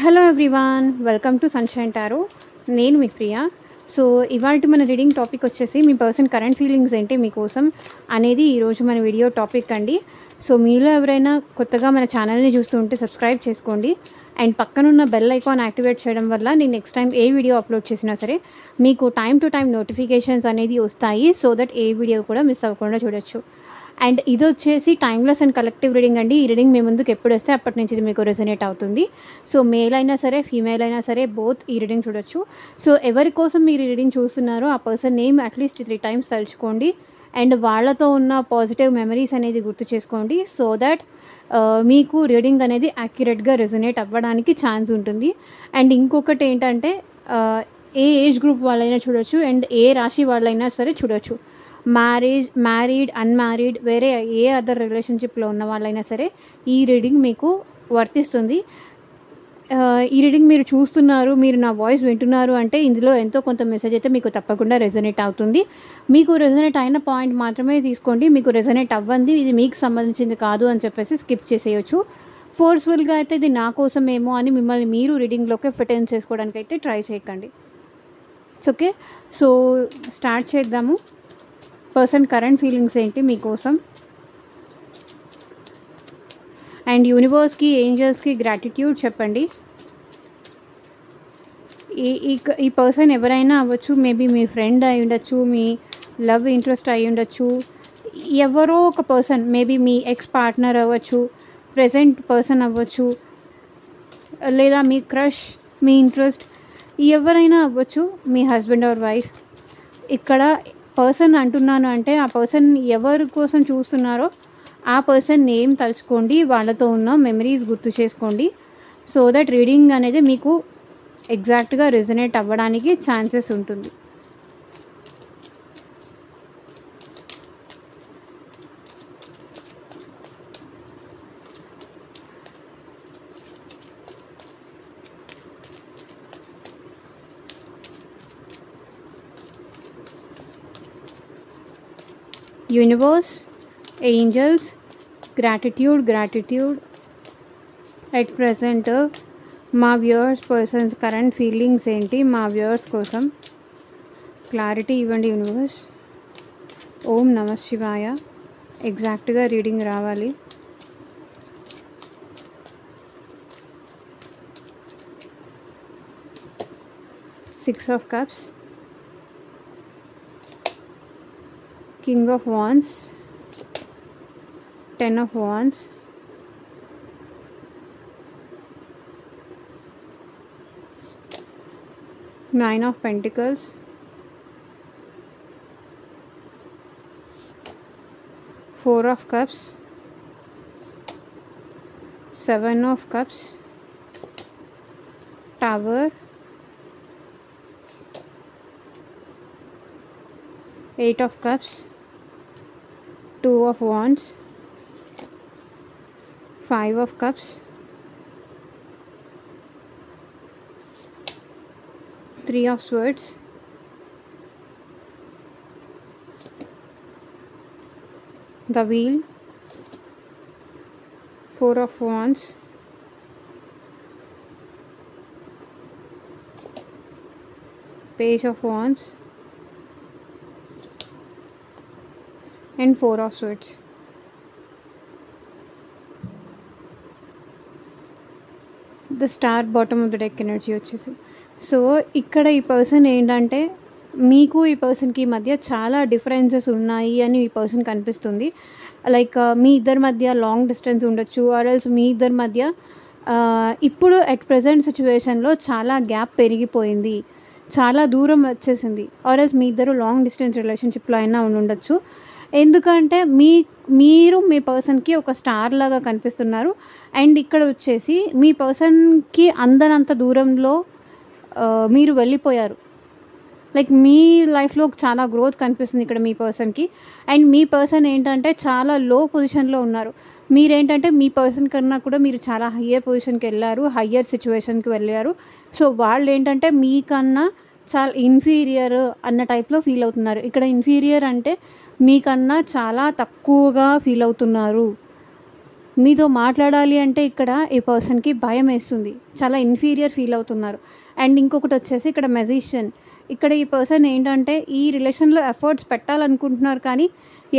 Hello everyone, welcome to sunshine tarot. నేను మీ Priya. So ఇవాళ మన రీడింగ్ టాపిక్ వచ్చేసి మీ పర్సన్ కరెంట్ ఫీలింగ్స్ ఏంటి మీకోసం అనేది ఈరోజు మన వీడియో టాపిక్ అండి. సో మీలో ఎవరైనా కొత్తగా మన ఛానల్ని చూస్తూ ఉంటే సబ్స్క్రైబ్ చేసుకోండి అండ్ పక్కనున్న బెల్ ఐకాన్ యాక్టివేట్ చేయడం వల్ల నేను నెక్స్ట్ టైం ఏ వీడియో అప్లోడ్ చేసినా సరే మీకు టైం టు టైం నోటిఫికేషన్స్ అనేది వస్తాయి. సో దట్ ఏ వీడియో కూడా మిస్ అవ్వకుండా చూడొచ్చు. అండ్ ఇది వచ్చేసి టైమ్లెస్ అండ్ కలెక్టివ్ రీడింగ్ అండి. ఈ రీడింగ్ మీ ముందుకు ఎప్పుడు వస్తే అప్పటి నుంచి ఇది మీకు రెజనేట్ అవుతుంది. సో మేల్ అయినా సరే ఫీమేల్ అయినా సరే బోత్ ఈ రీడింగ్ చూడొచ్చు. సో ఎవరి కోసం మీరు ఈ రీడింగ్ చూస్తున్నారో ఆ పర్సన్ నేమ్ అట్లీస్ట్ 3 times తలుచుకోండి అండ్ వాళ్ళతో ఉన్న పాజిటివ్ మెమరీస్ అనేది గుర్తు చేసుకోండి. సో దట్ మీకు రీడింగ్ అనేది యాక్యురేట్గా రెజనేట్ అవ్వడానికి ఛాన్స్ ఉంటుంది. అండ్ ఇంకొకటి ఏంటంటే ఏ ఏజ్ గ్రూప్ వాళ్ళైనా చూడొచ్చు అండ్ ఏ రాశి వాళ్ళైనా సరే చూడొచ్చు. మ్యారీడ్, అన్మ్యారీడ్, వేరే ఏ అదర్ రిలేషన్షిప్లో ఉన్న వాళ్ళైనా సరే ఈ రీడింగ్ మీకు వర్తిస్తుంది. ఈ రీడింగ్ మీరు చూస్తున్నారు, మీరు నా వాయిస్ వింటున్నారు అంటే ఇందులో ఎంతో కొంత మెసేజ్ అయితే మీకు తప్పకుండా రెజనేట్ అవుతుంది. మీకు రెజనేట్ అయిన పాయింట్ మాత్రమే తీసుకోండి. మీకు రెజనేట్ అవ్వంది, ఇది మీకు సంబంధించింది కాదు అని చెప్పేసి స్కిప్ చేసేయచ్చు. ఫోర్స్ఫుల్గా అయితే ఇది నా కోసమేమో అని మిమ్మల్ని మీరు రీడింగ్లోకి ఫిట్ ఇన్ చేసుకోవడానికి అయితే ట్రై చేయకండి. ఓకే, సో స్టార్ట్ చేద్దాము. పర్సన్ కరెంట్ ఫీలింగ్స్ ఏంటి మీకోసం అండ్ యూనివర్స్కి, ఏంజల్స్కి గ్రాటిట్యూడ్ చెప్పండి. ఈ పర్సన్ ఎవరైనా అవ్వచ్చు, మేబీ మీ ఫ్రెండ్ అయి ఉండొచ్చు, మీ లవ్ ఇంట్రెస్ట్ అయి ఉండొచ్చు, ఎవరో ఒక పర్సన్, మేబీ మీ ఎక్స్ పార్ట్నర్ అవ్వచ్చు, ప్రెజెంట్ పర్సన్ అవ్వచ్చు, లేదా మీ క్రష్, మీ ఇంట్రెస్ట్, ఎవరైనా అవ్వచ్చు, మీ హస్బెండ్ ఆర్ వైఫ్. ఇక్కడ పర్సన్ అంటున్నాను అంటే ఆ పర్సన్ ఎవరి కోసం చూస్తున్నారో ఆ పర్సన్ నేమ్ తలుచుకోండి, వాళ్ళతో ఉన్న మెమరీస్ గుర్తు చేసుకోండి. సో దట్ రీడింగ్ అనేది మీకు ఎగ్జాక్ట్గా రెజనేట్ అవ్వడానికి ఛాన్సెస్ ఉంటుంది. Universe, angels, gratitude at present మా వ్యూవర్స్ పర్సన్స్ కరెంట్ ఫీలింగ్స్ ఏంటి మా వ్యూవర్స్ కోసం క్లారిటీ ఇవ్వండి యూనివర్స్. ఓం నమః శివాయ. ఎగ్జాక్ట్గా రీడింగ్ రావాలి. Six of cups, King of Wands, 10 of Wands, Nine of Pentacles, Four of Cups, Seven of Cups, Tower, Eight of Cups, Two of Wands, Five of Cups, Three of Swords, the Wheel, Four of Wands, Page of Wands and Four of Swords. The star bottom of the deck energy వచ్చేసి. So ఇక్కడ ఈ person ఏంటంటే మీకు ఈ పర్సన్కి మధ్య చాలా differences ఉన్నాయి అని ఈ పర్సన్ కనిపిస్తుంది. లైక్ మీ ఇద్దరి మధ్య లాంగ్ డిస్టెన్స్ ఉండొచ్చు, ఆర్ఎల్స్ మీ ఇద్దరి మధ్య ఇప్పుడు అట్ ప్రజెంట్ సిచ్యువేషన్లో చాలా గ్యాప్ పెరిగిపోయింది, చాలా దూరం వచ్చేసింది, ఆర్ఎల్స్ మీ ఇద్దరు లాంగ్ డిస్టెన్స్ రిలేషన్షిప్లో అయినా ఉండొచ్చు. ఎందుకంటే మీరు మీ పర్సన్కి ఒక స్టార్ లాగా కనిపిస్తున్నారు అండ్ ఇక్కడ వచ్చేసి మీ పర్సన్కి అందనంత దూరంలో మీరు వెళ్ళిపోయారు. లైక్ మీ లైఫ్లో చాలా గ్రోత్ కనిపిస్తుంది ఇక్కడ మీ పర్సన్కి. అండ్ మీ పర్సన్ ఏంటంటే చాలా లో పొజిషన్లో ఉన్నారు. మీరేంటంటే మీ పర్సన్ కన్నా కూడా మీరు చాలా హయ్యర్ పొజిషన్కి వెళ్ళారు, హయ్యర్ సిచ్యువేషన్కి వెళ్ళారు. సో వాళ్ళు ఏంటంటే మీకన్నా చాలా ఇన్ఫీరియర్ అన్న టైప్లో ఫీల్ అవుతున్నారు. ఇక్కడ ఇన్ఫీరియర్ అంటే మీకన్నా చాలా తక్కువగా ఫీల్ అవుతున్నారు. మీతో మాట్లాడాలి అంటే ఇక్కడ ఈ పర్సన్కి భయం వేస్తుంది, చాలా ఇన్ఫీరియర్ ఫీల్ అవుతున్నారు. అండ్ ఇంకొకటి వచ్చేసి ఇక్కడ మెజిషియన్. ఇక్కడ ఈ పర్సన్ ఏంటంటే ఈ రిలేషన్లో ఎఫర్ట్స్ పెట్టాలనుకుంటున్నారు, కానీ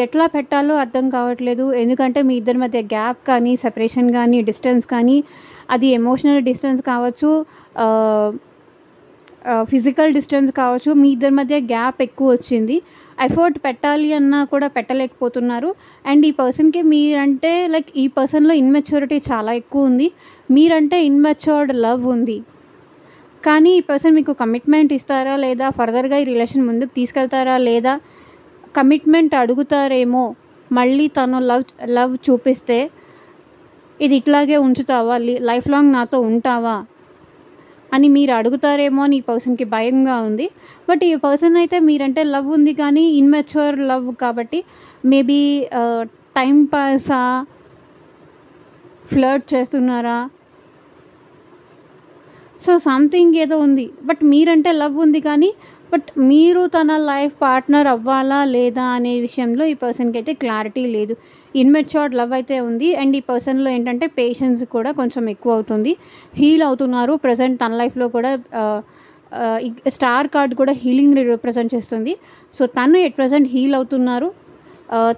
ఎట్లా పెట్టాలో అర్థం కావట్లేదు. ఎందుకంటే మీ ఇద్దరి మధ్య గ్యాప్ కానీ, సెపరేషన్ కానీ, డిస్టెన్స్ కానీ, అది ఎమోషనల్ డిస్టెన్స్ కావచ్చు, ఫిజికల్ డిస్టెన్స్ కావచ్చు, మీ ఇద్దరి మధ్య గ్యాప్ ఎక్కువ వచ్చింది. ఎఫర్ట్ పెట్టాలి అన్నా కూడా పెట్టలేకపోతున్నారు. అండ్ ఈ పర్సన్కి మీరంటే లైక్ ఈ పర్సన్లో ఇన్మెచ్యూరిటీ చాలా ఎక్కువ ఉంది, మీరంటే ఇన్మెచ్యూర్డ్ లవ్ ఉంది. కానీ ఈ పర్సన్ మీకు కమిట్మెంట్ ఇస్తారా లేదా, ఫర్దర్గా ఈ రిలేషన్ ముందుకు తీసుకెళ్తారా లేదా, కమిట్మెంట్ అడుగుతారేమో, మళ్ళీ తను లవ్ చూపిస్తే ఇది ఇట్లాగే ఉంచుతావా, లైఫ్ లాంగ్ నాతో ఉంటావా అని మీరు అడుగుతారేమో అని ఈ పర్సన్కి భయంగా ఉంది. బట్ ఈ పర్సన్ అయితే మీరంటే లవ్ ఉంది కానీ ఇన్మెచ్యూర్ లవ్ కాబట్టి మేబీ టైం పాసా, ఫ్లర్ట్ చేస్తున్నారా, సో సంథింగ్ ఏదో ఉంది. బట్ మీరంటే లవ్ ఉంది కానీ బట్ మీరు తన లైఫ్ పార్ట్నర్ అవ్వాలా లేదా అనే విషయంలో ఈ పర్సన్కి అయితే క్లారిటీ లేదు. ఇన్మెచ్యూర్డ్ లవ్ అయితే ఉంది. అండ్ ఈ పర్సన్లో ఏంటంటే పేషెన్స్ కూడా కొంచెం ఎక్కువ అవుతుంది, హీల్ అవుతున్నారు. ప్రజెంట్ తన లైఫ్లో కూడా స్టార్ కార్డ్ కూడా హీలింగ్ రిప్రజెంట్ చేస్తుంది. సో తను ఎట్ ప్రజెంట్ హీల్ అవుతున్నారు,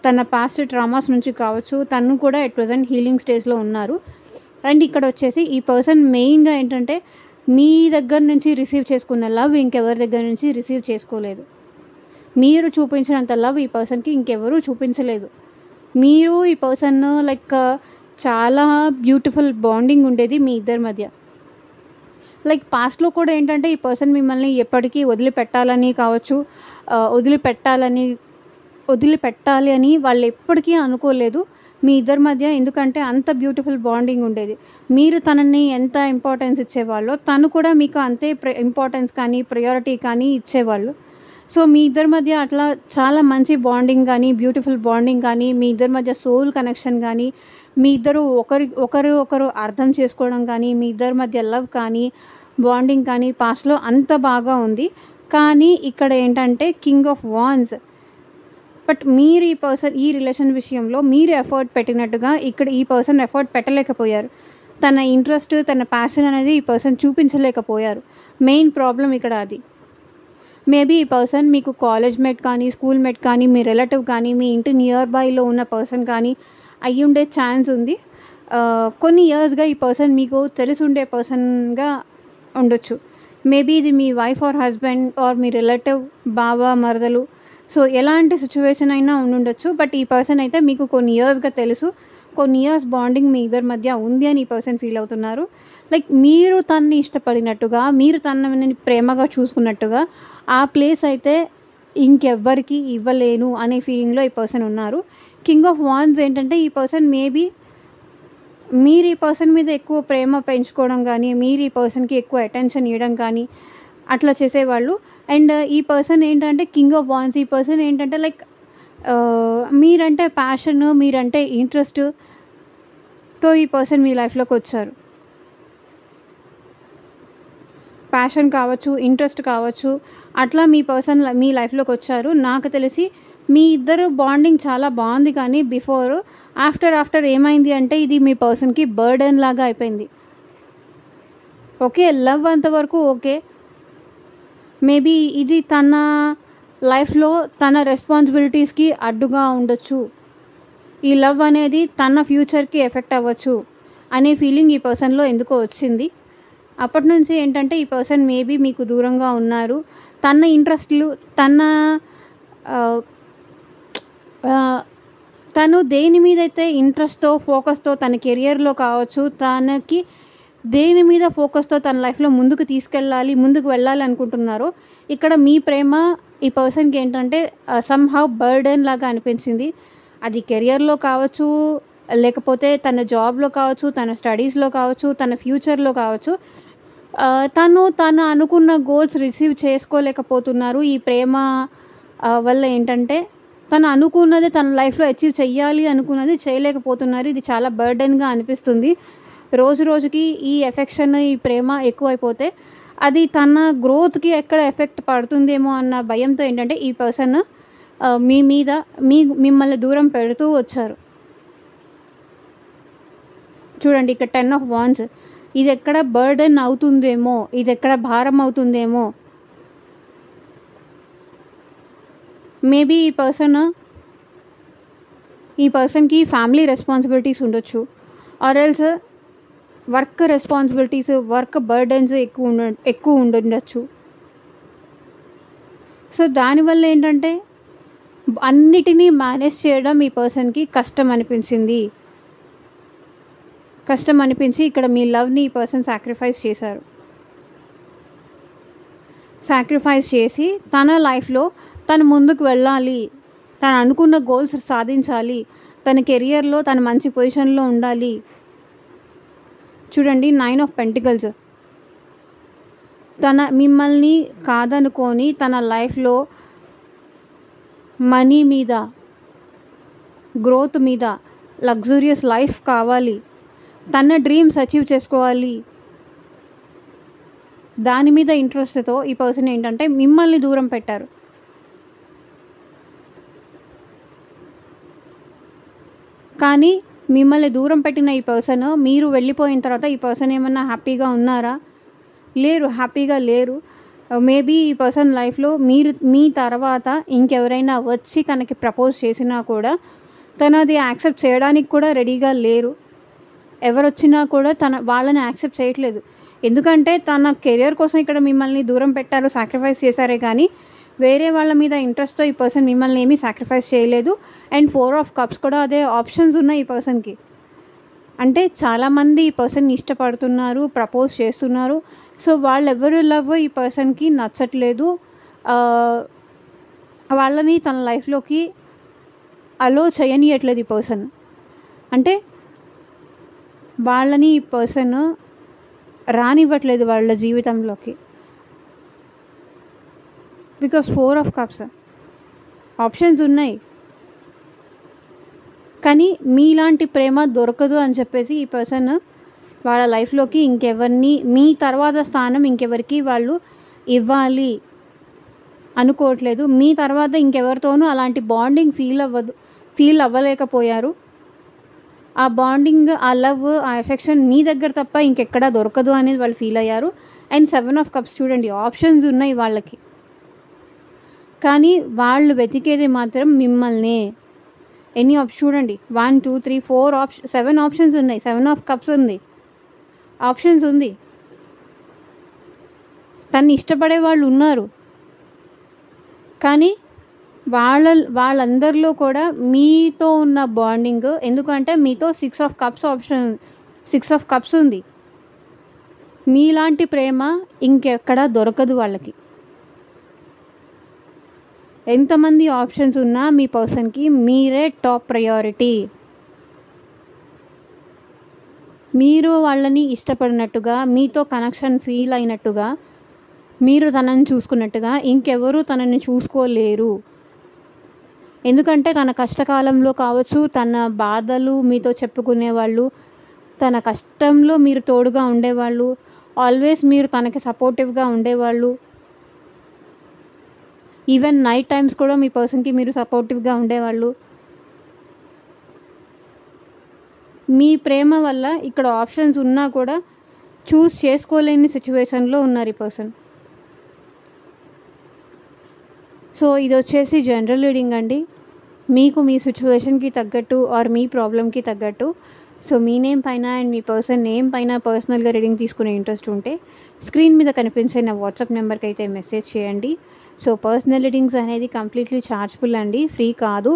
తన పాస్ట్ ట్రామాస్ నుంచి కావచ్చు, తను కూడా ఎట్ ప్రజెంట్ హీలింగ్ స్టేజ్లో ఉన్నారు. అండ్ ఇక్కడ వచ్చేసి ఈ పర్సన్ మెయిన్గా ఏంటంటే మీ దగ్గర నుంచి రిసీవ్ చేసుకున్న లవ్ ఇంకెవరి దగ్గర నుంచి రిసీవ్ చేసుకోలేదు. మీరు చూపించినంత లవ్ ఈ పర్సన్కి ఇంకెవరూ చూపించలేదు. మీరు ఈ పర్సన్ లైక్ చాలా బ్యూటిఫుల్ బాండింగ్ ఉండేది మీ ఇద్దరి మధ్య. లైక్ పాస్ట్లో కూడా ఏంటంటే ఈ పర్సన్ మిమ్మల్ని ఎప్పటికీ వదిలిపెట్టాలని కావచ్చు, వదిలిపెట్టాలి అని వాళ్ళు ఎప్పటికీ అనుకోలేదు మీ ఇద్దరి మధ్య. ఎందుకంటే అంత బ్యూటిఫుల్ బాండింగ్ ఉండేది. మీరు తనని ఎంత ఇంపార్టెన్స్ ఇచ్చేవాళ్ళో తను కూడా మీకు అంతే ఇంపార్టెన్స్ కానీ ప్రయారిటీ కానీ ఇచ్చేవాళ్ళు. సో మీ ఇద్దరి మధ్య అట్లా చాలా మంచి బాండింగ్ కానీ, బ్యూటిఫుల్ బాండింగ్ కానీ, మీ ఇద్దరి మధ్య సోల్ కనెక్షన్ కానీ, మీ ఇద్దరు ఒకరు అర్థం చేసుకోవడం కానీ, మీ ఇద్దరి మధ్య లవ్ కానీ, బాండింగ్ కానీ పాస్ట్లో అంత బాగా ఉంది. కానీ ఇక్కడ ఏంటంటే కింగ్ ఆఫ్ వాన్స్. బట్ మీరు ఈ రిలేషన్ విషయంలో మీరు ఎఫర్ట్ పెట్టినట్టుగా ఇక్కడ ఈ పర్సన్ ఎఫర్ట్ పెట్టలేకపోయారు. తన ఇంట్రెస్ట్, తన ప్యాషన్ అనేది ఈ పర్సన్ చూపించలేకపోయారు. మెయిన్ ప్రాబ్లం ఇక్కడ అది. మేబీ ఈ పర్సన్ మీకు కాలేజ్ మేట్ కానీ, స్కూల్ మేట్ కానీ, మీ రిలేటివ్ కానీ, మీ ఇంటి నియర్ బైలో ఉన్న పర్సన్ కానీ అయ్యి ఉండే ఛాన్స్ ఉంది. కొన్ని ఇయర్స్గా ఈ పర్సన్ మీకు తెలిసి ఉండే పర్సన్గా ఉండొచ్చు. మేబీ ఇది మీ వైఫ్ ఆర్ హస్బెండ్ ఆర్ మీ రిలేటివ్, బావ, మరదలు, సో ఎలాంటి సిచ్యువేషన్ అయినా ఉండొచ్చు. బట్ ఈ పర్సన్ అయితే మీకు కొన్ని ఇయర్స్గా తెలుసు, కొన్ని ఇయర్స్ బాండింగ్ మీ ఇద్దరి మధ్య ఉంది అని ఈ పర్సన్ ఫీల్ అవుతున్నారు. లైక్ మీరు తనని ఇష్టపడినట్టుగా, మీరు తనని ప్రేమగా చూసుకున్నట్టుగా ఆ ప్లేస్ అయితే ఇంకెవ్వరికి ఇవ్వలేను అనే ఫీలింగ్లో ఈ పర్సన్ ఉన్నారు. కింగ్ ఆఫ్ వాన్స్ ఏంటంటే ఈ పర్సన్ మేబీ మీరు ఈ పర్సన్ మీద ఎక్కువ ప్రేమ పెంచుకోవడం కానీ, మీరు ఈ పర్సన్కి ఎక్కువ అటెన్షన్ ఇవ్వడం కానీ అట్లా చేసేవాళ్ళు. అండ్ ఈ పర్సన్ ఏంటంటే కింగ్ ఆఫ్ వాన్స్. ఈ పర్సన్ ఏంటంటే లైక్ మీరంటే ప్యాషన్, మీరంటే ఇంట్రెస్ట్తో ఈ పర్సన్ మీ లైఫ్లోకి వచ్చారు. ప్యాషన్ కావచ్చు, ఇంట్రెస్ట్ కావచ్చు, అట్లా మీ పర్సన్ మీ లైఫ్లోకి వచ్చారు. నాకు తెలిసి మీ ఇద్దరు బాండింగ్ చాలా బాగుంది. కానీ ఆఫ్టర్ ఏమైంది అంటే ఇది మీ పర్సన్కి బర్డెన్ లాగా అయిపోయింది. ఓకే, లవ్ అంతవరకు ఓకే, మేబీ ఇది తన లైఫ్లో తన రెస్పాన్సిబిలిటీస్కి అడ్డుగా ఉండొచ్చు, ఈ లవ్ అనేది తన ఫ్యూచర్కి ఎఫెక్ట్ అవ్వచ్చు అనే ఫీలింగ్ ఈ పర్సన్లో ఎందుకో వచ్చింది. అప్పటి నుంచి ఏంటంటే ఈ పర్సన్ మేబీ మీకు దూరంగా ఉన్నారు. తన ఇంట్రెస్ట్లు, తను దేని మీద అయితే ఇంట్రెస్ట్తో, ఫోకస్తో, తన కెరియర్లో కావచ్చు, తనకి దేని మీద ఫోకస్తో తన లైఫ్లో ముందుకు వెళ్ళాలి అనుకుంటున్నారో, ఇక్కడ మీ ప్రేమ ఈ పర్సన్కి ఏంటంటే సమ్హౌ బర్డెన్ లాగా అనిపించింది. అది కెరియర్లో కావచ్చు, లేకపోతే తన జాబ్లో కావచ్చు, తన స్టడీస్లో కావచ్చు, తన ఫ్యూచర్లో కావచ్చు. తను అనుకున్న గోల్స్ రిసీవ్ చేసుకోలేకపోతున్నారు. ఈ ప్రేమ వల్ల ఏంటంటే తను అనుకున్నది తన లైఫ్లో అచీవ్ చెయ్యాలి అనుకున్నది చేయలేకపోతున్నారు. ఇది చాలా బర్డెన్గా అనిపిస్తుంది. రోజు రోజుకి ఈ ఎఫెక్షన్, ఈ ప్రేమ ఎక్కువైపోతే అది తన గ్రోత్కి ఎక్కడ ఎఫెక్ట్ పడుతుందేమో అన్న భయంతో ఏంటంటే ఈ పర్సన్ మిమ్మల్ని దూరం పెడుతూ వచ్చారు. చూడండి ఇక్కడ 10 ఆఫ్ వాండ్స్. ఇది ఎక్కడ బర్డెన్ అవుతుందేమో, ఇది ఎక్కడ భారం అవుతుందేమో. మేబీ ఈ పర్సన్కి ఫ్యామిలీ రెస్పాన్సిబిలిటీస్ ఉండొచ్చు, or else work responsibilities, work burdens ఎక్కువ ఉండొచ్చు. సో దానివల్ల ఏంటంటే అన్నిటినీ మేనేజ్ చేయడం ఈ పర్సన్కి కష్టం అనిపించి ఇక్కడ మీ లవ్ని ఈ పర్సన్ సాక్రిఫైస్ చేసి తన లైఫ్లో తను ముందుకు వెళ్ళాలి, తను అనుకున్న గోల్స్ సాధించాలి, తన కెరియర్లో తను మంచి పొజిషన్లో ఉండాలి. చూడండి 9 ఆఫ్ పెంటికల్స్. మిమ్మల్ని కాదనుకొని తన లైఫ్లో మనీ మీద, గ్రోత్ మీద, లగ్జూరియస్ లైఫ్ కావాలి, తన డ్రీమ్స్ అచీవ్ చేసుకోవాలి, దాని మీద ఇంట్రెస్ట్తో ఈ పర్సన్ ఏంటంటే మిమ్మల్ని దూరం పెట్టారు. కానీ మిమ్మల్ని దూరం పెట్టిన ఈ పర్సన్ మీరు వెళ్ళిపోయిన తర్వాత ఈ పర్సన్ ఏమన్నా హ్యాపీగా ఉన్నారా? హ్యాపీగా లేరు. మేబీ ఈ పర్సన్ లైఫ్లో మీ తర్వాత ఇంకెవరైనా వచ్చి తనకి ప్రపోజ్ చేసినా కూడా తను అది యాక్సెప్ట్ చేయడానికి కూడా రెడీగా లేరు. ఎవరు వచ్చినా కూడా వాళ్ళని యాక్సెప్ట్ చేయట్లేదు. ఎందుకంటే తన కెరియర్ కోసం ఇక్కడ మిమ్మల్ని దూరం పెట్టారు, సాక్రిఫైస్ చేశారే కానీ వేరే వాళ్ళ మీద ఇంట్రెస్ట్తో ఈ పర్సన్ మిమ్మల్ని ఏమీ సాక్రిఫైస్ చేయలేదు. అండ్ 4 ఆఫ్ కప్స్ కూడా అదే ఆప్షన్స్ ఉన్నాయి ఈ పర్సన్కి. అంటే చాలామంది ఈ పర్సన్ని ఇష్టపడుతున్నారు, ప్రపోజ్ చేస్తున్నారు. సో వాళ్ళెవరు లవ్ ఈ పర్సన్కి నచ్చట్లేదు. వాళ్ళని తన లైఫ్లోకి అలో చేయనీయట్లేదు ఈ పర్సన్. అంటే వాళ్ళని ఈ పర్సన్ రానివ్వట్లేదు వాళ్ళ జీవితంలోకి. బికాస్ 4 ఆఫ్ కప్స్ ఆప్షన్స్ ఉన్నాయి, కానీ మీలాంటి ప్రేమ దొరకదు అని చెప్పేసి ఈ పర్సన్ వాళ్ళ లైఫ్లోకి ఇంకెవరిని, మీ తర్వాత స్థానం ఇంకెవరికి వాళ్ళు ఇవ్వాలి అనుకోవట్లేదు. మీ తర్వాత ఇంకెవరితోనూ అలాంటి బాండింగ్ ఫీల్ అవ్వలేకపోయారు. ఆ బాండింగ్, ఆ లవ్, ఆ ఎఫెక్షన్ మీ దగ్గర తప్ప ఇంకెక్కడా దొరకదు అనేది వాళ్ళు ఫీల్ అయ్యారు. అండ్ 7 ఆఫ్ కప్స్ చూడండి, ఆప్షన్స్ ఉన్నాయి వాళ్ళకి, కానీ వాళ్ళు వెతికేది మాత్రం మిమ్మల్నే. ఎన్ని ఆప్షన్ చూడండి, 1 2 3 4 7 ఆప్షన్స్ ఉన్నాయి. 7 ఆఫ్ కప్స్ ఉంది, ఆప్షన్స్ ఉంది. తన్ని ఇష్టపడే వాళ్ళు ఉన్నారు, కానీ వాళ్ళందరిలో కూడా మీతో ఉన్న బాండింగ్, ఎందుకంటే మీతో 6 ఆఫ్ కప్స్ ఉంది. మీలాంటి ప్రేమ ఇంకెక్కడా దొరకదు వాళ్ళకి. ఎంతమంది ఆప్షన్స్ ఉన్నా మీ పర్సన్కి మీరే టాప్ ప్రయారిటీ. మీరు వాళ్ళని ఇష్టపడినట్టుగా, మీతో కనెక్షన్ ఫీల్ అయినట్టుగా, మీరు తనని చూసుకున్నట్టుగా ఇంకెవరు తనని చూసుకోలేరు. ఎందుకంటే తన కష్టకాలంలో కావచ్చు, తన బాధలు మీతో చెప్పుకునేవాళ్ళు, తన కష్టంలో మీరు తోడుగా ఉండేవాళ్ళు, ఆల్వేస్ మీరు తనకి సపోర్టివ్గా ఉండేవాళ్ళు. ఈవెన్ నైట్ టైమ్స్ కూడా మీ పర్సన్కి మీరు సపోర్టివ్గా ఉండేవాళ్ళు. మీ ప్రేమ వల్ల ఇక్కడ ఆప్షన్స్ ఉన్నా కూడా చూస్ చేసుకోలేని సిచ్యువేషన్లో ఉన్నారు ఈ పర్సన్. సో ఇది వచ్చేసి జనరల్ రీడింగ్ అండి. మీకు మీ సిచ్యువేషన్కి తగ్గట్టు ఆర్ మీ ప్రాబ్లమ్కి తగ్గట్టు, సో మీ నేమ్ పైన అండ్ మీ పర్సన్ నేమ్ పైన పర్సనల్గా రీడింగ్ తీసుకునే ఇంట్రెస్ట్ ఉంటే స్క్రీన్ మీద కనిపించే నా వాట్సాప్ నెంబర్కి అయితే మెసేజ్ చేయండి. సో పర్సనల్ రీడింగ్స్ అనేది కంప్లీట్లీ ఛార్జబుల్ అండి, ఫ్రీ కాదు.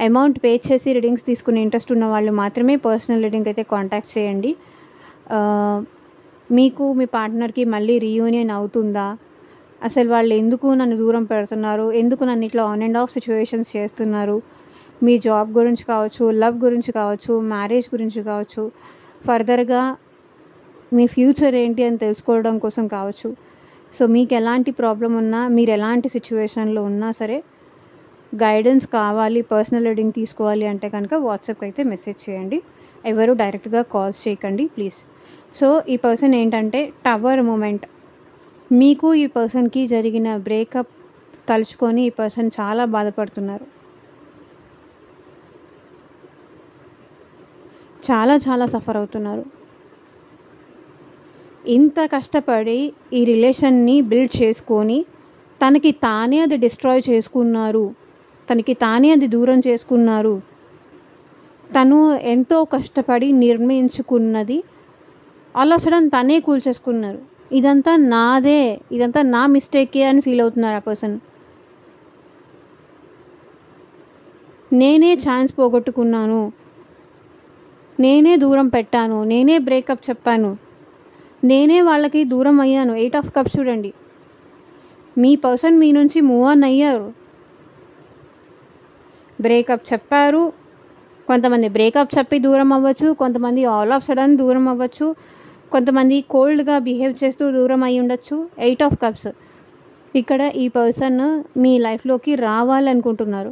అమౌంట్ పే చేసి రీడింగ్స్ తీసుకునే ఇంట్రెస్ట్ ఉన్న వాళ్ళు మాత్రమే పర్సనల్ రీడింగ్ అయితే కాంటాక్ట్ చేయండి. మీకు మీ పార్ట్నర్కి మళ్ళీ రీయూనియన్ అవుతుందా, అసలు వాళ్ళు ఎందుకు నన్ను దూరం పెడుతున్నారు, ఎందుకు నన్ను ఇట్లా ఆన్ అండ్ ఆఫ్ సిచ్యువేషన్స్ చేస్తున్నారు, మీ జాబ్ గురించి కావచ్చు, లవ్ గురించి కావచ్చు, మ్యారేజ్ గురించి కావచ్చు, ఫర్దర్గా మీ ఫ్యూచర్ ఏంటి అని తెలుసుకోవడం కోసం కావచ్చు. సో మీకు ఎలాంటి ప్రాబ్లం ఉన్నా, మీరు ఎలాంటి సిచ్యువేషన్లో ఉన్నా సరే గైడెన్స్ కావాలి, పర్సనల్ రీడింగ్ తీసుకోవాలి అంటే కనుక వాట్సాప్కి అయితే మెసేజ్ చేయండి. ఎవరు డైరెక్ట్గా కాల్స్ చేయకండి ప్లీజ్. సో ఈ పర్సన్ ఏంటంటే టవర్ మూమెంట్, మీకు ఈ పర్సన్కి జరిగిన బ్రేకప్ తలుచుకొని ఈ పర్సన్ చాలా బాధపడుతున్నారు. చాలా చాలా సఫర్ అవుతున్నారు. ఇంత కష్టపడి ఈ రిలేషన్ని బిల్డ్ చేసుకొని తనకి తానే అది డిస్ట్రాయ్ చేసుకున్నారు, తనకి తానే అది దూరం చేసుకున్నారు. తను ఎంతో కష్టపడి నిర్మించుకున్నది ఆల్ ఆఫ్ సడన్ తనే కూల్చేసుకున్నారు. ఇదంతా నాదే, ఇదంతా నా మిస్టేకే అని ఫీల్ అవుతున్నారు ఆ పర్సన్. నేనే ఛాన్స్ పోగొట్టుకున్నాను, నేనే దూరం పెట్టాను, నేనే బ్రేకప్ చెప్పాను, నేనే వాళ్ళకి దూరం అయ్యాను. 8 ఆఫ్ కప్స్ చూడండి. మీ పర్సన్ మీ నుంచి మూవ్ ఆన్ అయ్యారు, బ్రేకప్ చెప్పారు. కొంతమంది బ్రేకప్ చెప్పి దూరం అవ్వచ్చు, కొంతమంది ఆల్ ఆఫ్ సడన్ దూరం అవ్వచ్చు, కొంతమంది కోల్డ్గా బిహేవ్ చేస్తూ దూరం అయి ఉండొచ్చు. 8 ఆఫ్ కప్స్. ఇక్కడ ఈ పర్సన్ మీ లైఫ్లోకి రావాలనుకుంటున్నారు.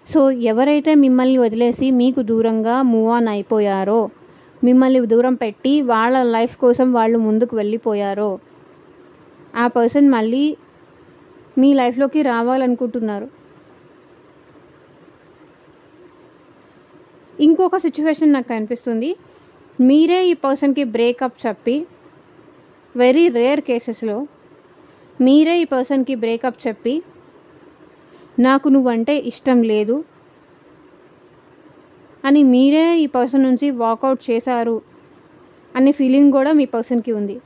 సో ఎవరైతే మిమ్మల్ని వదిలేసి మీకు దూరంగా మూవ్ ఆన్ అయిపోయారో, మిమ్మల్ని దూరం పెట్టి వాళ్ళ లైఫ్ కోసం వాళ్ళు ముందుకు వెళ్ళిపోయారో, ఆ పర్సన్ మళ్ళీ మీ లైఫ్లోకి రావాలనుకుంటున్నారు. ఇంకొక సిచ్యువేషన్ నాకు కనిపిస్తుంది. మీరే ఈ పర్సన్కి బ్రేకప్ చెప్పి, వెరీ రేర్ కేసెస్లో మీరే ఈ పర్సన్కి బ్రేకప్ చెప్పి, నాకు నువ్వంటే ఇష్టం లేదు అని మీరే ఈ పర్సన్ నుంచి వాకౌట్ చేశారు అనే ఫీలింగ్ కూడా మీ పర్సన్కి ఉంది.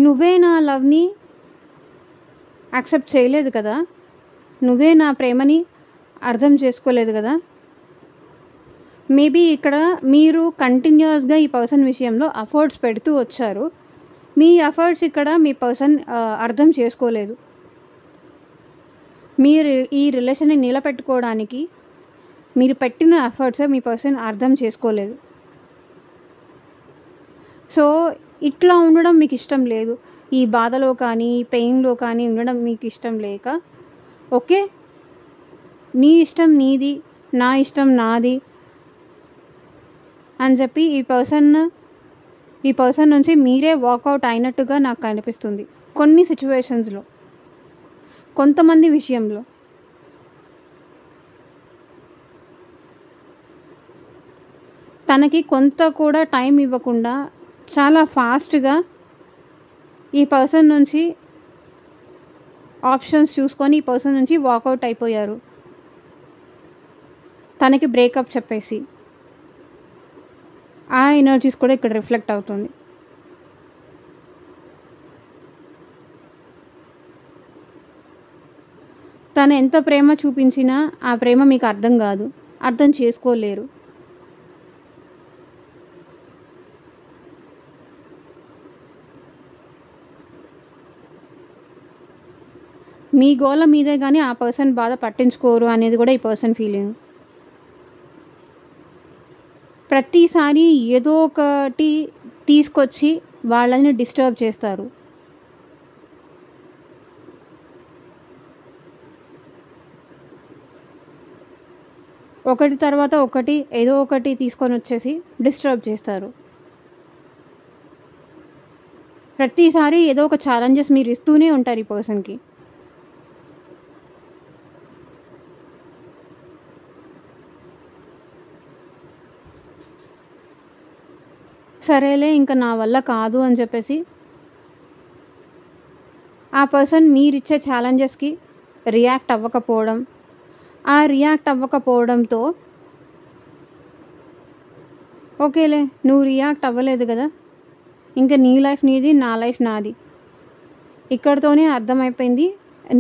నువ్వే నా లవ్ని యాక్సెప్ట్ చేయలేదు కదా, నువ్వే నా ప్రేమని అర్థం చేసుకోలేదు కదా. మేబీ ఇక్కడ మీరు కంటిన్యూస్గా ఈ పర్సన్ విషయంలో ఎఫర్ట్స్ పెడుతూ వచ్చారు. మీ ఎఫర్ట్స్ ఇక్కడ మీ పర్సన్ అర్థం చేసుకోలేదు. మీరు ఈ రిలేషన్ని నిలబెట్టుకోవడానికి మీరు పెట్టిన ఎఫర్ట్స్ మీ పర్సన్ అర్థం చేసుకోలేదు. సో ఇట్లా ఉండడం మీకు ఇష్టం లేదు. ఈ బాధలో కానీ పెయిన్లో కానీ ఉండడం మీకు ఇష్టం లేక, ఓకే నీ ఇష్టం నీది, నా ఇష్టం నాది అని చెప్పి ఈ పర్సన్ నుంచి మీరే వాకౌట్ అయినట్టుగా నాకు కనిపిస్తుంది కొన్ని సిచ్యువేషన్స్లో, కొంతమంది విషయంలో. తనకి కొంత కూడా టైం ఇవ్వకుండా చాలా ఫాస్ట్గా ఈ పర్సన్ నుంచి ఆప్షన్స్ చూసుకొని ఈ పర్సన్ నుంచి వాకౌట్ అయిపోయారు, తనకి బ్రేకప్ చెప్పేసి. ఆ ఎనర్జీస్ కూడా ఇక్కడ రిఫ్లెక్ట్ అవుతుంది. తను ఎంత ప్రేమ చూపించినా ఆ ప్రేమ మీకు అర్థం కాదు, అర్థం చేసుకోలేరు. మీ గోల మీదే కానీ ఆ పర్సన్ బాధ పట్టించుకోరు అనేది కూడా ఈ పర్సన్ ఫీలింగ్. ప్రతిసారి ఏదో ఒకటి తీసుకొచ్చి వాళ్ళని డిస్టర్బ్ చేస్తారు. ఒకటి తర్వాత ఒకటి ఏదో ఒకటి తీసుకొని వచ్చేసి డిస్టర్బ్ చేస్తారు. ప్రతిసారి ఏదో ఒక ఛాలెంజెస్ మీరు ఇస్తూనే ఉంటారు ఈ పర్సన్కి. సరేలే ఇంకా నా వల్ల కాదు అని చెప్పేసి ఆ పర్సన్ మీరిచ్చే ఛాలెంజెస్కి రియాక్ట్ అవ్వకపోవడం, ఆ రియాక్ట్ అవ్వకపోవడంతో ఓకేలే నువ్వు రియాక్ట్ అవ్వలేదు కదా, ఇంకా నీ లైఫ్ నీది, నా లైఫ్ నాది, ఇక్కడితోనే అర్థమైపోయింది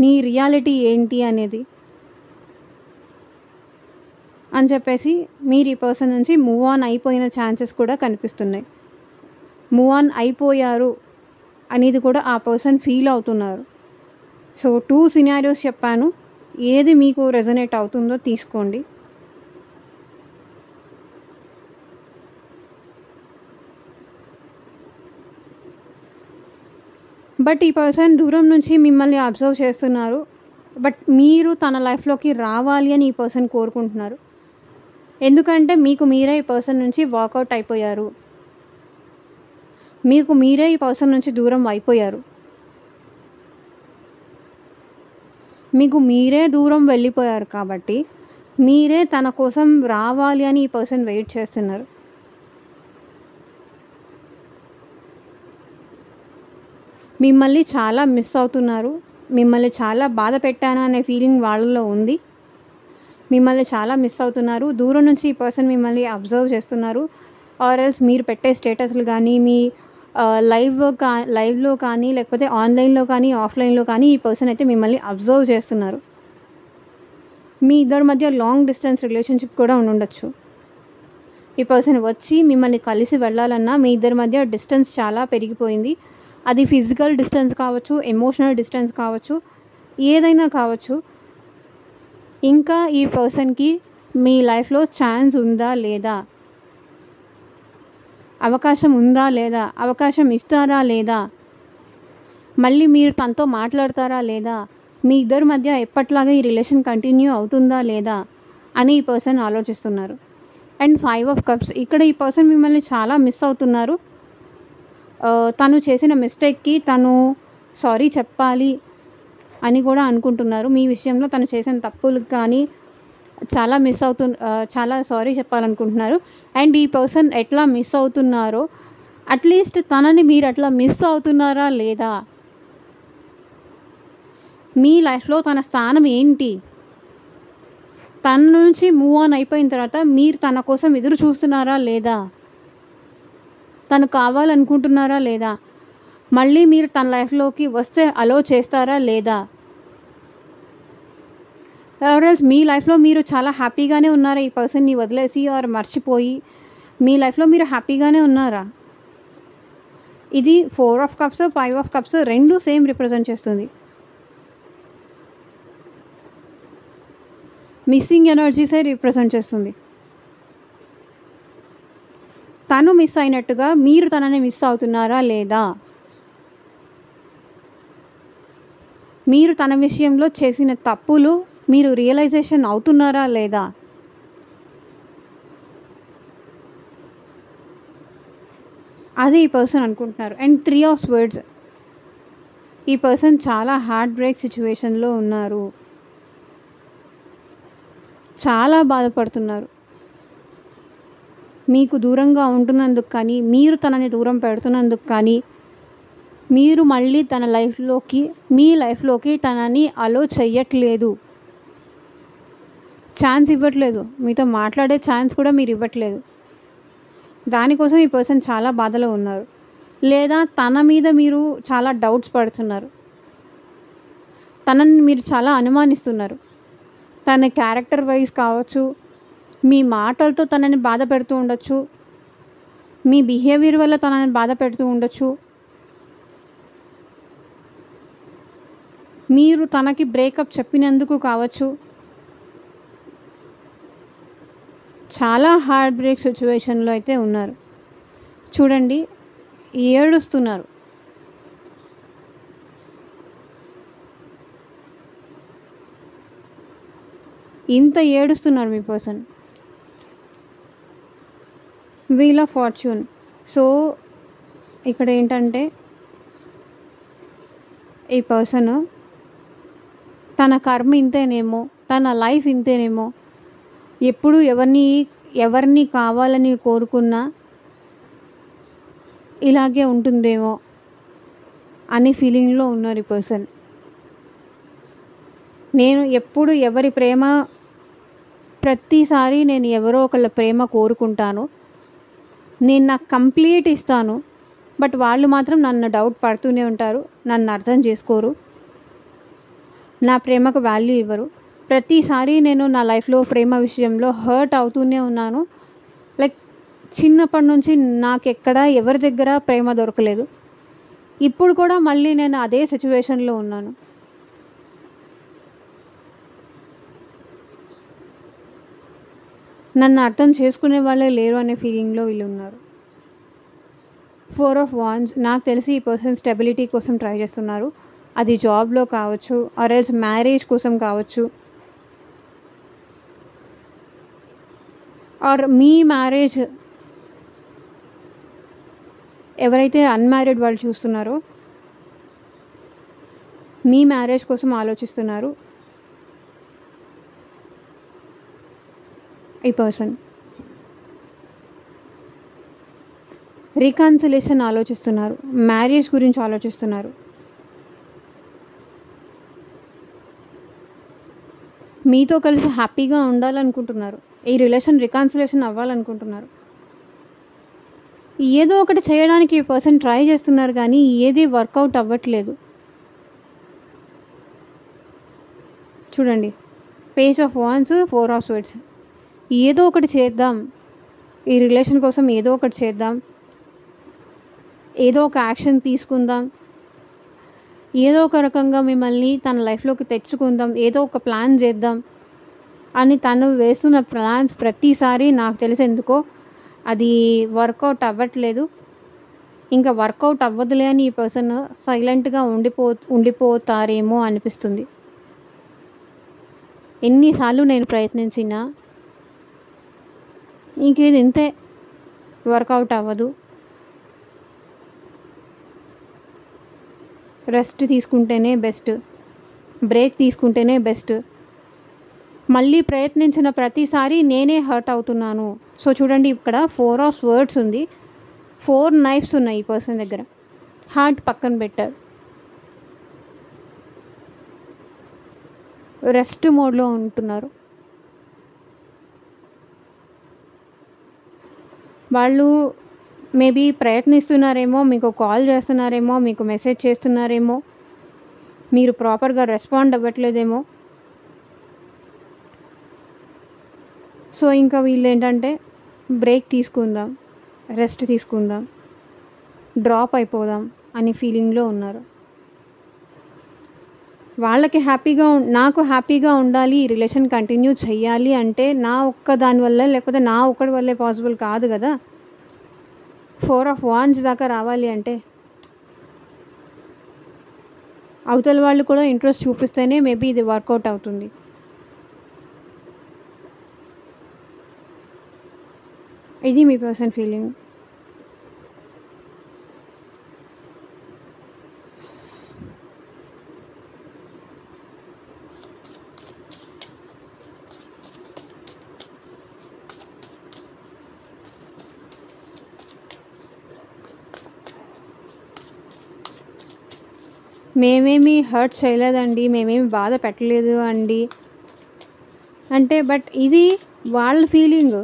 నీ రియాలిటీ ఏంటి అనేది అని చెప్పేసి మీరు ఈ పర్సన్ నుంచి మూవ్ ఆన్ అయిపోయిన ఛాన్సెస్ కూడా కనిపిస్తున్నాయి. మూవ్ ఆన్ అయిపోయారు అనేది కూడా ఆ పర్సన్ ఫీల్ అవుతున్నారు. సో 2 సినారియోస్ చెప్పాను, ఏది మీకు రెజనేట్ అవుతుందో తీసుకోండి. బట్ ఈ పర్సన్ దూరం నుంచి మిమ్మల్ని అబ్జర్వ్ చేస్తున్నారు. బట్ మీరు తన లైఫ్లోకి రావాలి అని ఈ పర్సన్ కోరుకుంటున్నారు. ఎందుకంటే మీకు మీరే ఈ పర్సన్ నుంచి వాకౌట్ అయిపోయారు, మీకు మీరే ఈ పర్సన్ నుంచి దూరం అయిపోయారు, మీకు మీరే దూరం వెళ్ళిపోయారు. కాబట్టి మీరే తన కోసం రావాలి అని ఈ పర్సన్ వెయిట్ చేస్తున్నారు. మిమ్మల్ని చాలా మిస్ అవుతున్నారు, మిమ్మల్ని చాలా బాధ పెట్టాను అనే ఫీలింగ్ వాళ్ళలో ఉంది. మిమ్మల్ని చాలా మిస్ అవుతున్నారు. దూరం నుంచి ఈ పర్సన్ మిమ్మల్ని అబ్జర్వ్ చేస్తున్నారు. ఆర్ ఎల్స్ మీరు పెట్టే స్టేటస్లు కానీ, మీ లైవ్లో కానీ, లేకపోతే ఆన్లైన్లో కానీ, ఆఫ్లైన్లో కానీ ఈ పర్సన్ అయితే మిమ్మల్ని అబ్జర్వ్ చేస్తున్నారు. మీ ఇద్దరి మధ్య లాంగ్ డిస్టెన్స్ రిలేషన్షిప్ కూడా ఉండొచ్చు. ఈ పర్సన్ వచ్చి మిమ్మల్ని కలిసి వెళ్ళాలన్నా మీ ఇద్దరి మధ్య డిస్టెన్స్ చాలా పెరిగిపోయింది. అది ఫిజికల్ డిస్టెన్స్ కావచ్చు, ఎమోషనల్ డిస్టెన్స్ కావచ్చు, ఏదైనా కావచ్చు. ఇంకా ఈ పర్సన్కి మీ లైఫ్లో ఛాన్స్ ఉందా లేదా, అవకాశం ఉందా లేదా, అవకాశం ఇస్తారా లేదా, మళ్ళీ మీరు తనతో మాట్లాడతారా లేదా, మీ ఇద్దరి మధ్య ఎప్పట్లాగా ఈ రిలేషన్ కంటిన్యూ అవుతుందా లేదా అని ఈ పర్సన్ ఆలోచిస్తున్నారు. అండ్ 5 ఆఫ్ కప్స్, ఇక్కడ ఈ పర్సన్ మిమ్మల్ని చాలా మిస్ అవుతున్నారు. తను చేసిన మిస్టేక్కి తను సారీ చెప్పాలి అని కూడా అనుకుంటున్నారు. మీ విషయంలో తను చేసిన తప్పులకు కానీ చాలా సారీ చెప్పాలనుకుంటున్నారు. అండ్ ఈ పర్సన్ ఎట్లా మిస్ అవుతున్నారో, అట్లీస్ట్ తనని మీరు అట్లా మిస్ అవుతున్నారా లేదా, మీ లైఫ్లో తన స్థానం ఏంటి, తన నుంచి మూవ్ ఆన్ అయిపోయిన తర్వాత మీరు తన కోసం ఎదురు చూస్తున్నారా లేదా, తను కావాలనుకుంటున్నారా లేదా, మళ్ళీ మీరు తన లైఫ్లోకి వస్తే అలో చేస్తారా లేదా, ఆర్ఎల్స్ మీ లైఫ్లో మీరు చాలా హ్యాపీగానే ఉన్నారా, ఈ పర్సన్ని వదిలేసి ఆర్ మర్చిపోయి మీ లైఫ్లో మీరు హ్యాపీగానే ఉన్నారా. ఇది 4 ఆఫ్ కప్స్ 5 ఆఫ్ కప్స్ రెండు సేమ్ రిప్రజెంట్ చేస్తుంది. మిస్సింగ్ ఎనర్జీసే రిప్రజెంట్ చేస్తుంది. తను మిస్ అయినట్టుగా మీరు తనని మిస్ అవుతున్నారా లేదా, మీరు తన విషయంలో చేసిన తప్పులు మీరు రియలైజేషన్ అవుతున్నారా లేదా, అది ఈ పర్సన్ అనుకుంటున్నారు. అండ్ 3 ఆఫ్ స్వర్డ్స్, ఈ పర్సన్ చాలా హార్ట్ బ్రేక్ సిచ్యువేషన్లో ఉన్నారు, చాలా బాధపడుతున్నారు. మీకు దూరంగా ఉంటున్నందుకు కానీ, మీరు తనని దూరం పెడుతున్నందుకు కానీ, మీరు మళ్ళీ తన లైఫ్లోకి మీ లైఫ్లోకి తనని అలో చెయ్యట్లేదు, ఛాన్స్ ఇవ్వట్లేదు, మీతో మాట్లాడే ఛాన్స్ కూడా మీరు ఇవ్వట్లేదు. దానికోసం ఈ పర్సన్ చాలా బాధలో ఉన్నారు. లేదా తన మీద మీరు చాలా డౌట్స్ పడుతున్నారు, తనని మీరు చాలా అనుమానిస్తున్నారు. తన క్యారెక్టర్ వైజ్ కావచ్చు, మీ మాటలతో తనని బాధ పెడుతూ ఉండొచ్చు, మీ బిహేవియర్ వల్ల తనని బాధ పెడుతూ ఉండొచ్చు, మీరు తనకి బ్రేకప్ చెప్పినందుకు కావచ్చు. చాలా హార్ట్ బ్రేక్ సిచ్యువేషన్లో అయితే ఉన్నారు. చూడండి, ఏడుస్తున్నారు. ఇంత ఏడుస్తున్నారు మీ person. Wheel of fortune. So ఇక్కడ ఏంటంటే ఈ పర్సన్ తన కర్మ ఇంతేనేమో, తన లైఫ్ ఇంతేనేమో, ఎప్పుడు ఎవరిని కావాలని కోరుకున్నా ఇలాగే ఉంటుందేమో అనే ఫీలింగ్లో ఉన్నారు ఈ పర్సన్. నేను ఎప్పుడు ఎవరి ప్రేమ, ప్రతిసారి నేను ఎవరో ఒకళ్ళ ప్రేమ కోరుకుంటాను, నేను నాకు కంప్లీట్ ఇస్తాను, బట్ వాళ్ళు మాత్రం నన్ను డౌట్ పడుతూనే ఉంటారు, నన్ను అర్థం చేసుకోరు, నా ప్రేమకు వాల్యూ ఇవ్వరు. ప్రతిసారి నేను నా లైఫ్లో ప్రేమ విషయంలో హర్ట్ అవుతూనే ఉన్నాను. లైక్ చిన్నప్పటి నుంచి నాకెక్కడ ఎవరి దగ్గర ప్రేమ దొరకలేదు. ఇప్పుడు కూడా మళ్ళీ నేను అదే సిచ్యువేషన్లో ఉన్నాను. నన్ను అర్థం చేసుకునే వాళ్ళే లేరు అనే ఫీలింగ్లో వీళ్ళు ఉన్నారు. 4 ఆఫ్ వాండ్స్. నాకు తెలిసి ఈ పర్సన్ స్టెబిలిటీ కోసం ట్రై చేస్తున్నారు. అది జాబ్లో కావచ్చు, ఆర్ ఎల్స్ మ్యారేజ్ కోసం కావచ్చు. ఆర్ మీ మ్యారేజ్ ఎవరైతే అన్మ్యారీడ్ వాళ్ళు చూస్తున్నారో మీ మ్యారేజ్ కోసం ఆలోచిస్తున్నారు ఈ పర్సన్. రీకన్సిలేషన్ ఆలోచిస్తున్నారు, మ్యారేజ్ గురించి ఆలోచిస్తున్నారు. మీతో కలిసి హ్యాపీగా ఉండాలనుకుంటున్నారు, ఈ రిలేషన్ రికన్సిలేషన్ అవ్వాలనుకుంటున్నారు. ఏదో ఒకటి చేయడానికి ఈ పర్సన్ ట్రై చేస్తున్నారు కానీ ఏది వర్కౌట్ అవ్వట్లేదు. చూడండి, page of wands, 4 of swords. ఏదో ఒకటి చేద్దాం, ఈ రిలేషన్ కోసం ఏదో ఒకటి చేద్దాం, ఏదో ఒక యాక్షన్ తీసుకుందాం, ఏదో ఒక రకంగా మిమ్మల్ని తన లైఫ్లోకి తెచ్చుకుందాం, ఏదో ఒక ప్లాన్ చేద్దాం అని తను వేస్తున్న ప్లాన్స్ ప్రతిసారి నాకు తెలిసేందుకో అది వర్కౌట్ అవ్వట్లేదు. ఇంకా వర్కౌట్ అవ్వదులే అని ఈ పర్సన్ సైలెంట్గా ఉండిపోతారేమో అనిపిస్తుంది. ఎన్నిసార్లు నేను ప్రయత్నించినా ఇంక ఇది ఇంతే, వర్కౌట్ అవ్వదు. రెస్ట్ తీసుకుంటేనే బెస్ట్, బ్రేక్ తీసుకుంటేనే బెస్ట్. మళ్ళీ ప్రయత్నించిన ప్రతిసారి నేనే హర్ట్ అవుతున్నాను. సో చూడండి, ఇక్కడ 4 ఆఫ్ స్వర్డ్స్ ఉంది, 4 నైఫ్స్ ఉన్నాయి ఈ పర్సన్ దగ్గర. హార్ట్ పక్కన పెట్టారు, రెస్ట్ మోడ్లో ఉంటున్నారు. వాళ్ళు మేబీ ప్రయత్నిస్తున్నారేమో, మీకు కాల్ చేస్తున్నారేమో, మీకు మెసేజ్ చేస్తున్నారేమో, మీరు ప్రాపర్గా రెస్పాండ్ అవ్వట్లేదేమో. సో ఇంకా వీళ్ళు ఏంటంటే బ్రేక్ తీసుకుందాం, రెస్ట్ తీసుకుందాం, డ్రాప్ అయిపోదాం అనే ఫీలింగ్లో ఉన్నారు. వాళ్ళకి నాకు హ్యాపీగా ఉండాలి, ఈ రిలేషన్ కంటిన్యూ చెయ్యాలి అంటే నా ఒక్క దాని వల్ల లేకపోతే నా ఒక్కడి వల్లే పాసిబుల్ కాదు కదా. 4 ఆఫ్ వాండ్స్ దాకా రావాలి అంటే అవతల వాళ్ళు కూడా ఇంట్రెస్ట్ చూపిస్తేనే మేబీ ఇది వర్కౌట్ అవుతుంది. ఇది మీ పర్సన్ ఫీలింగ్. మేమేమి హర్ట్ చేయలేదండి, మేమేమి బాధ పెట్టలేదు అండి అంటే, బట్ ఇది వాళ్ళ ఫీలింగ్.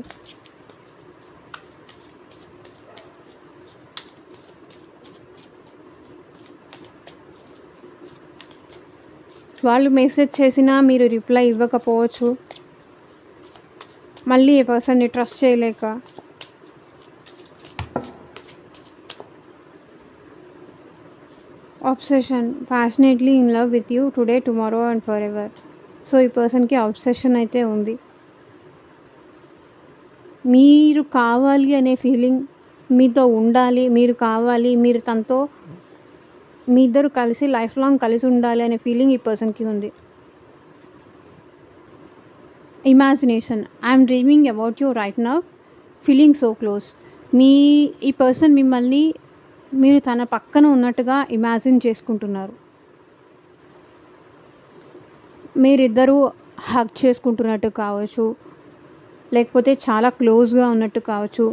వాళ్ళు మెసేజ్ చేసినా మీరు రిప్లై ఇవ్వకపోవచ్చు, మళ్ళీ ఈ పర్సన్ని ట్రస్ట్ చేయలేక. Obsession, passionately in love with you today, tomorrow and for ever. So ఈ పర్సన్కి ఆబ్సెషన్ అయితే ఉంది. మీరు కావాలి అనే ఫీలింగ్, మీతో ఉండాలి, మీరు కావాలి, మీరు తనతో మీ ఇద్దరు కలిసి లైఫ్ లాంగ్ కలిసి ఉండాలి అనే ఫీలింగ్ ఈ పర్సన్కి ఉంది. Imagination, I'm dreaming about you right now, feeling so close. ఈ పర్సన్ మిమ్మల్ని మీరు తన పక్కన ఉన్నట్టుగా ఇమాజిన్ చేసుకుంటున్నారు. మీరిద్దరూ హగ్ చేసుకుంటున్నట్టు కావచ్చు, లేకపోతే చాలా క్లోజ్గా ఉన్నట్టు కావచ్చు.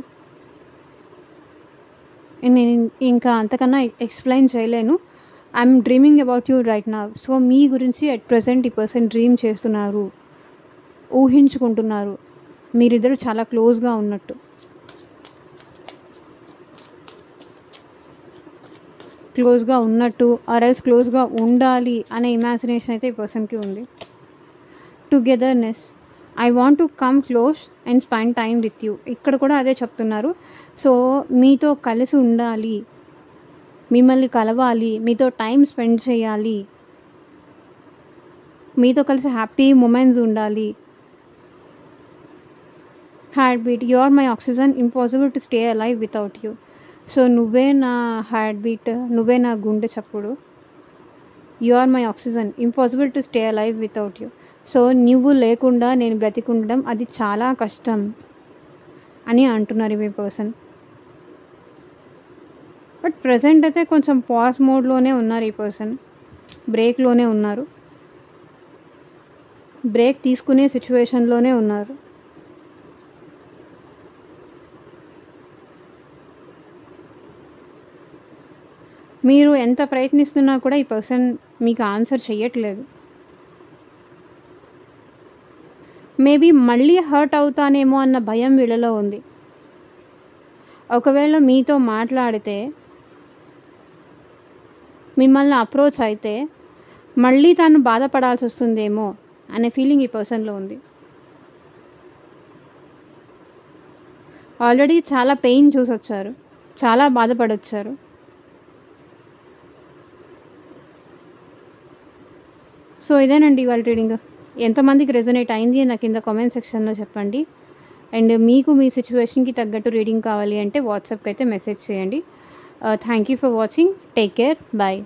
నేను ఇంకా అంతకన్నా ఎక్స్ప్లెయిన్ చేయలేను. I'm dreaming about you right now. So మీ గురించి అట్ ప్రజెంట్ ఈ పర్సన్ డ్రీమ్ చేస్తున్నారు, ఊహించుకుంటున్నారు మీరిద్దరు చాలా క్లోజ్గా ఉన్నట్టు. ఆర్ ఎల్స్ క్లోజ్గా ఉండాలి అనే ఇమాజినేషన్ అయితే ఈ పర్సన్కి ఉంది. Togetherness, I want to come close and spend time with you. ఇక్కడ కూడా అదే చెప్తున్నారు. సో మీతో కలిసి ఉండాలి, మిమ్మల్ని కలవాలి, మీతో టైం స్పెండ్ చేయాలి, మీతో కలిసి హ్యాపీ మూమెంట్స్ ఉండాలి. Heart beat, you are my oxygen, impossible to stay alive without you. So నువ్వే నా హార్ట్ బీట్, నువ్వే నా గుండె చప్పుడు. You are my oxygen, impossible to stay alive without you. So నువ్వు లేకుండా నేను బ్రతికుండడం అది చాలా కష్టం. అని అంటున్నారు మీ పర్సన్. బట్ ప్రజెంట్ అయితే కొంచెం పాజ్ మోడ్లోనే ఉన్నారు ఈ పర్సన్, బ్రేక్లోనే ఉన్నారు, బ్రేక్ తీసుకునే సిచ్యువేషన్లోనే ఉన్నారు. మీరు ఎంత ప్రయత్నిస్తున్నా కూడా ఈ పర్సన్ మీకు ఆన్సర్ చెయ్యట్లేదు. మేబీ మళ్ళీ హర్ట్ అవుతానేమో అన్న భయం వీళ్ళలో ఉంది. ఒకవేళ మీతో మాట్లాడితే, మిమ్మల్ని అప్రోచ్ అయితే మళ్ళీ తను బాధపడాల్సి వస్తుందేమో అనే ఫీలింగ్ ఈ పర్సన్లో ఉంది. ఆల్రెడీ చాలా పెయిన్ చూసొచ్చారు, చాలా బాధపడొచ్చారు. సో ఇదేనండి ఇవాళ రీడింగ్. ఎంతమందికి రెజొనేట్ అయింది అని నాకు కింద కామెంట్ సెక్షన్లో చెప్పండి. అండ్ మీకు మీ సిచ్యువేషన్కి తగ్గట్టు రీడింగ్ కావాలి అంటే వాట్సాప్కి అయితే మెసేజ్ చేయండి. Thank you for watching. Take care. Bye.